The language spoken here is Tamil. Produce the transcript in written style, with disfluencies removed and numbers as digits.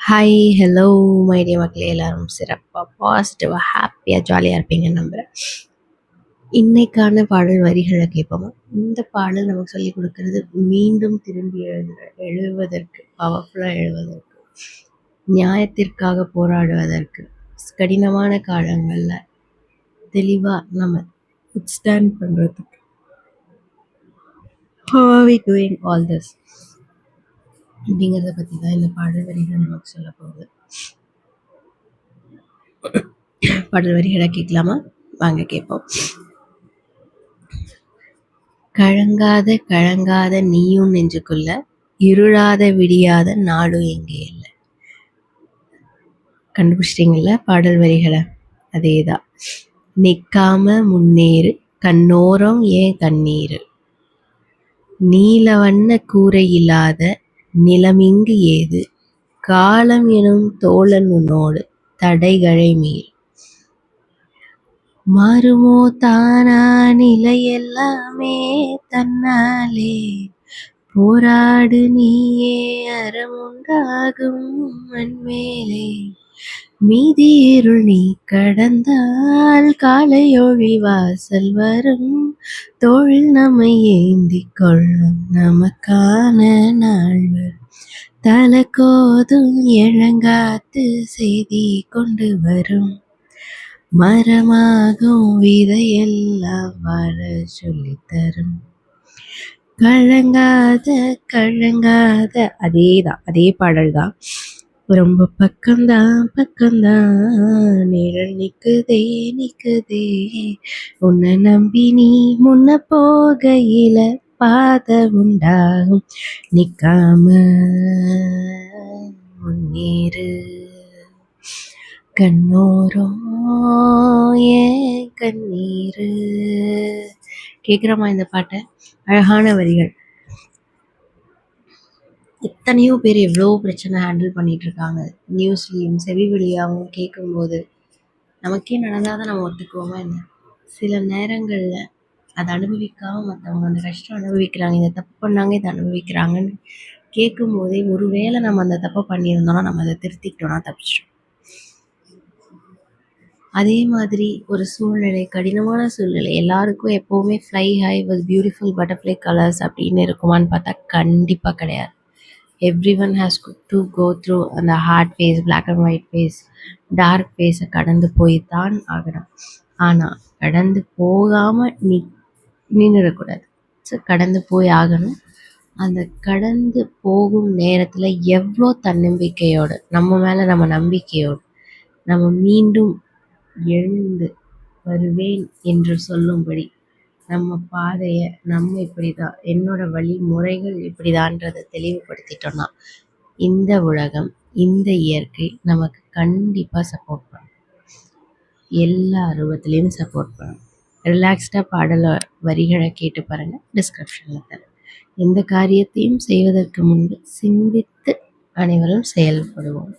ஹாய், ஹலோ மை டியர் மக்களே! எல்லாரும் சிறப்பா, பாசிட்டிவா, ஹாப்பியா, ஜாலியா இருப்பீங்கன்னு நம்புறேன். இன்னைக்கான பாடல் வரிகள கேட்போமா? இந்த பாடல் நமக்கு சொல்லிக் குடுக்குறது மீண்டும் திரும்பி எழுவதற்கு, பவர்ஃபுல்லா எழுவதற்கு, நியாயத்திற்காக போராடுவதற்கு, கடினமான காலங்கள்ல தெளிவா நம்ம வித்ஸ்டாண்ட் பண்றதுக்கு. How are we doing all this? அப்படிங்கிறத பத்தி தான் இந்த பாடல் வரிகள் நமக்கு சொல்லப் போகுது. பாடல் வரிகள கேட்கலாமா? வாங்க கேட்போம். கலங்காத நீயும் நெஞ்சுக்குள்ள, இருளாத விடியாத நாளும் எங்கே இல்ல. கண்டுபிடிச்சிட்டீங்கல்ல பாடல் வரிகள? அதேதான். நிக்காம முன்னேறு, கண்ணோரம் ஏன் கண்ணீரு, நீல வண்ண கூரை இல்லாத நிலமிங்கு ஏது, காலம் எனும் தோழன் உன்னோடு தடைகளை மீறு, மாறுமோ தானா நிலை எல்லாமே தன்னாலே, போராடு நீயே அறமுண்டாகும் மண்மேலே, மீதி இருள் நீ கடந்தால் காலையொளி வாசல் வரும், தோளில் நம்மை ஏந்திக் கொள்ளும் நமக்கான நாள் வரும், தலக்கோதும் இளங்காத்து செய்தி கொண்டு வரும், மரமாகும் விதையெல்லாம் வாழ சொல்லித்தரும், கலங்காத அதேதான், அதே பாடல் தான். ரொம்ப பக்கம்தான் நிழல் நிக்குதே, உன்னை நம்பி நீ முன்ன போகையில பாத உண்டாகும், நிக்காம முன்னேறு, கண்ணோரம் ஏன் கண்ணீரு. கேட்குறோமா இந்த பாட்டை? அழகான வரிகள். எத்தனையோ பேர் எவ்வளோ பிரச்சனை ஹேண்டில் பண்ணிட்டு இருக்காங்க. நியூஸ்லேயும் செவி வழியாகவும் கேட்கும்போது நமக்கே நடந்தாதான் நம்ம ஒத்துக்குவோமா என்ன? சில நேரங்களில் அதை அனுபவிக்காமல் மற்றவங்க அந்த கஷ்டம் அனுபவிக்கிறாங்க, இந்த தப்பு பண்ணாங்க, இதை அனுபவிக்கிறாங்கன்னு கேட்கும்போதே ஒருவேளை நம்ம அந்த தப்பை பண்ணியிருந்தோம்னா நம்ம அதை திருத்திக்கிட்டோம்னா தப்பிச்சிட்டோம். அதே மாதிரி ஒரு சூழ்நிலை, கடினமான சூழ்நிலை, எல்லாருக்கும் எப்போவுமே fly high with beautiful butterfly colours அப்படின்னு இருக்குமான்னு பார்த்தா கண்டிப்பாக கிடையாது. Everyone has to go through அந்த hard phase, black and white phase, dark ஃபேஸை கடந்து போய் தான் ஆகணும். ஆனால் கடந்து போகாமல் நின்றுடக்கூடாது. ஸோ கடந்து போய் ஆகணும். அந்த கடந்து போகும் நேரத்தில் எவ்வளோ தன்னம்பிக்கையோடு, நம்ம மேலே நம்ம நம்பிக்கையோடு, நம்ம மீண்டும் எழுந்து வருவேன் என்று சொல்லும்படி நம்ம பாதையை நம்ம இப்படி தான், என்னோட வழிமுறைகள் இப்படிதான்றதை தெளிவுபடுத்திட்டோம்னா இந்த உலகம், இந்த இயற்கை நமக்கு கண்டிப்பாக சப்போர்ட் பண்ணும். எல்லா அருவத்திலையும் சப்போர்ட் பண்ணும். ரிலாக்ஸ்டாக பாடலை வரிகளை கேட்டு பாருங்கள், டிஸ்கிரிப்ஷனில் தரேன். எந்த காரியத்தையும் செய்வதற்கு முன்பு சிந்தித்து அனைவரும் செயல்படுவோம்.